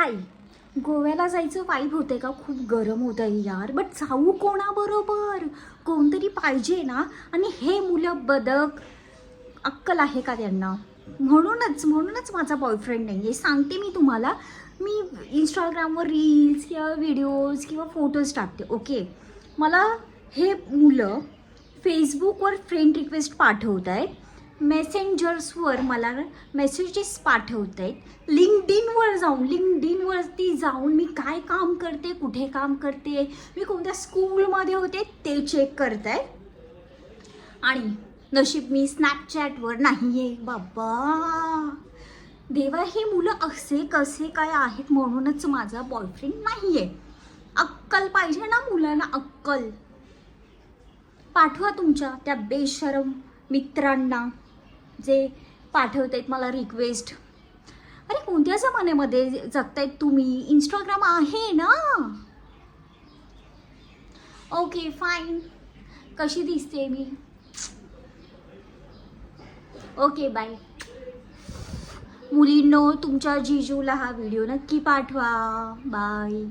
हाय, गोव्याला जायचं वाईब होते का? खूप गरम होत आहे यार, बट जाऊ कोणाबरोबर? कोणतरी पाहिजे ना. आणि हे मुलं बदक, अक्कल आहे का त्यांना? म्हणूनच माझा बॉयफ्रेंड नाही आहे, सांगते मी तुम्हाला. मी इंस्टाग्रामवर रील्स किंवा व्हिडिओज किंवा फोटोज टाकते, ओके. मला हे मुलं फेसबुकवर फ्रेंड रिक्वेस्ट पाठवत आहेत, मेसेंजर्सवर मला मेसेजेस पाठवत आहेत, लिंक्डइनवरती जाऊन मी काय काम करते, कुठे काम करते, मी कोणत्या स्कूलमध्ये होते ते चेक करत आहे. आणि नशीब मी स्नॅपचॅटवर नाही आहे बाबा. देवा, हे मुलं असे कसे काय आहेत? म्हणूनच माझा बॉयफ्रेंड नाही आहे. अक्कल पाहिजे ना मुलांना, अक्कल. पाठवा तुमच्या त्या बेशरम मित्रांना जे पाठवत आहेत मला रिक्वेस्ट. अरे कोणत्या जमान्यामध्ये जगतायत तुम्ही? इंस्टाग्राम आहे ना. ओके फाईन, कशी दिसते मी? Okay bye. मुलींनो, तुमच्या जिजूला हा व्हिडिओ नक्की पाठवा. बाय.